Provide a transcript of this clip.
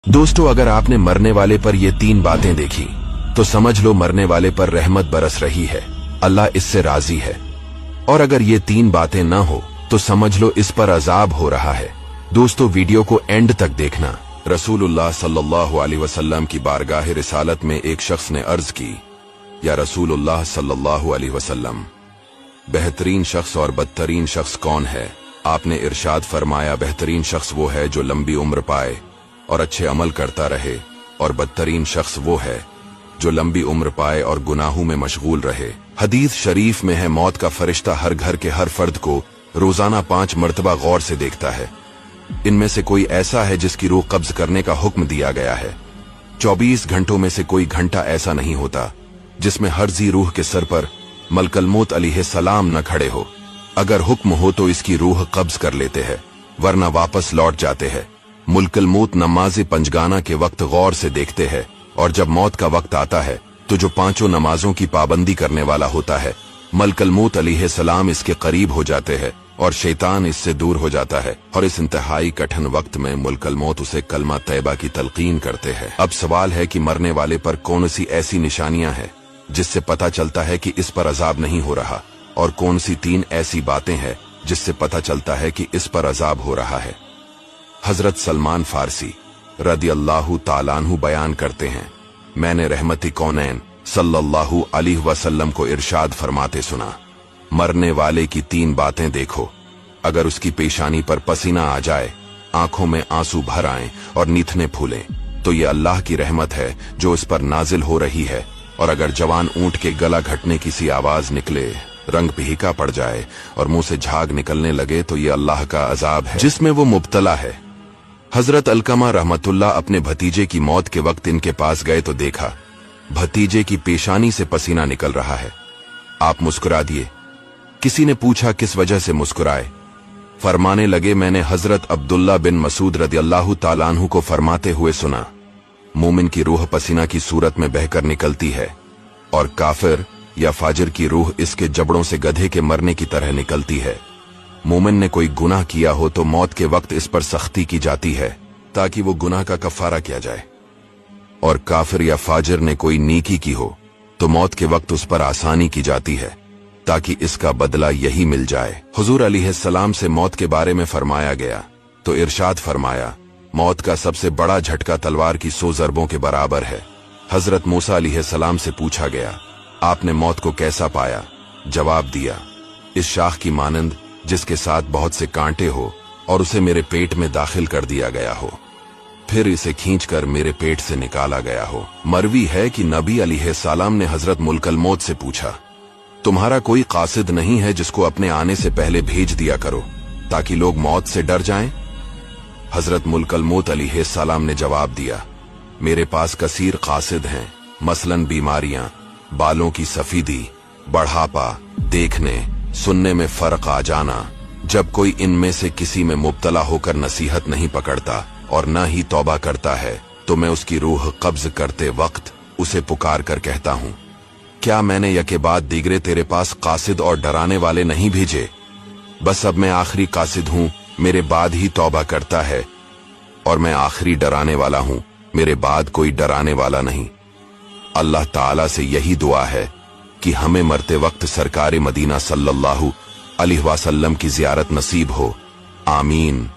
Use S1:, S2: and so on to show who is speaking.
S1: दोस्तों, अगर आपने मरने वाले पर ये 3 बातें देखी तो समझ लो मरने वाले पर रहमत बरस रही है, अल्लाह इससे राजी है। और अगर ये 3 बातें ना हो तो समझ लो इस पर अजाब हो रहा है। दोस्तों, वीडियो को एंड तक देखना। रसूलुल्लाह सल्लल्लाहु अलैहि वसल्लम की बारगाह रिसालत में एक शख्स ने अर्ज की, या रसूलुल्लाह सल्लल्लाहु अलैहि वसल्लम, बेहतरीन शख्स और बदतरीन शख्स कौन है? आपने इरशाद फरमाया, बेहतरीन शख्स वो है जो लंबी उम्र पाए और अच्छे अमल करता रहे, और बदतरीन शख्स वो है जो लंबी उम्र पाए और गुनाहों में मशगूल रहे। हदीस शरीफ में है, मौत का फरिश्ता हर घर के हर फर्द को रोजाना 5 मर्तबा गौर से देखता है। इनमें से कोई ऐसा है जिसकी रूह कब्ज करने का हुक्म दिया गया है। 24 घंटों में से कोई घंटा ऐसा नहीं होता जिसमें हर जी रूह के सर पर मलकल मौत अलैहिस्सलाम न खड़े हो। अगर हुक्म हो तो इसकी रूह कब्ज कर लेते हैं, वरना वापस लौट जाते हैं। मुल्कल मौत नमाज पंजगाना के वक्त गौर से देखते हैं, और जब मौत का वक्त आता है तो जो 5 नमाजों की पाबंदी करने वाला होता है, मलकल मौत अलैहिस्सलाम इसके करीब हो जाते हैं और शैतान इससे दूर हो जाता है। और इस इंतहाई कठिन वक्त में मुल्कल मौत उसे कलमा तैयबा की तलकीन करते हैं। अब सवाल है कि मरने वाले पर कौन सी ऐसी निशानियां हैं जिससे पता चलता है कि इस पर अजाब नहीं हो रहा, और कौन सी 3 ऐसी बातें हैं जिससे पता चलता है कि इस पर अजाब हो रहा है। हजरत सलमान फारसी रदियल्लाहु ताला अन्हु बयान करते हैं, मैंने रहमती कौनैन सल्लल्लाहु अलैहि वसल्लम को इरशाद फरमाते सुना, मरने वाले की 3 बातें देखो। अगर उसकी पेशानी पर पसीना आ जाए, आंखों में आंसू भर आएं और नीथने फूलें, तो ये अल्लाह की रहमत है जो इस पर नाजिल हो रही है। और अगर जवान ऊंट के गला घटने की सी आवाज निकले, रंग फीका पड़ जाए और मुंह से झाग निकलने लगे, तो ये अल्लाह का अजाब है जिसमें वो मुब्तला है। हजरत अलकमा रहमतुल्लाह अपने भतीजे की मौत के वक्त इनके पास गए तो देखा भतीजे की पेशानी से पसीना निकल रहा है। आप मुस्कुरा दिए। किसी ने पूछा किस वजह से मुस्कुराए? फरमाने लगे, मैंने हजरत अब्दुल्ला बिन मसूद रदियल्लाहु ताला अन्हु को फरमाते हुए सुना, मोमिन की रूह पसीना की सूरत में बहकर निकलती है, और काफिर या फाजिर की रूह इसके जबड़ों से गधे के मरने की तरह निकलती है। मोमिन ने कोई गुनाह किया हो तो मौत के वक्त इस पर सख्ती की जाती है ताकि वो गुनाह का कफारा किया जाए, और काफिर या फाजिर ने कोई नेकी की हो तो मौत के वक्त उस पर आसानी की जाती है ताकि इसका बदला यही मिल जाए। हुजूर अलैहिस्सलाम से मौत के बारे में फरमाया गया तो इरशाद फरमाया, मौत का सबसे बड़ा झटका तलवार की 100 ज़रबों के बराबर है। हजरत मूसा अलैहिस्सलाम से पूछा गया, आपने मौत को कैसा पाया? जवाब दिया, इस शाख की मानंद जिसके साथ बहुत से कांटे हो, और उसे मेरे पेट में दाखिल कर दिया गया हो, फिर इसे खींचकर मेरे पेट से निकाला गया हो। मरवी है कि नबी अलैहिस्सलाम ने हजरत मुल्कल मौत से पूछा, तुम्हारा कोई कासिद नहीं है जिसको अपने आने से पहले भेज दिया करो ताकि लोग मौत से डर जाएं? हजरत मुल्कल मौत अलैहिस्सलाम ने जवाब दिया, मेरे पास कसीर कासिद हैं, मसलन बीमारियां, बालों की सफेदी, बढ़ापा, देखने सुनने में फर्क आ जाना। जब कोई इनमें से किसी में मुब्तला होकर नसीहत नहीं पकड़ता और न ही तौबा करता है तो मैं उसकी रूह कब्ज करते वक्त उसे पुकार कर कहता हूँ, क्या मैंने यके बाद दीगरे तेरे पास कासिद और डराने वाले नहीं भेजे? बस अब मैं आखिरी कासिद हूँ, मेरे बाद ही तौबा करता है, और मैं आखिरी डराने वाला हूँ, मेरे बाद कोई डराने वाला नहीं। अल्लाह ताला से यही दुआ है कि हमें मरते वक्त सरकार मदीना सल्लल्लाहु अलैहि वसल्लम की ज़ियारत नसीब हो। आमीन।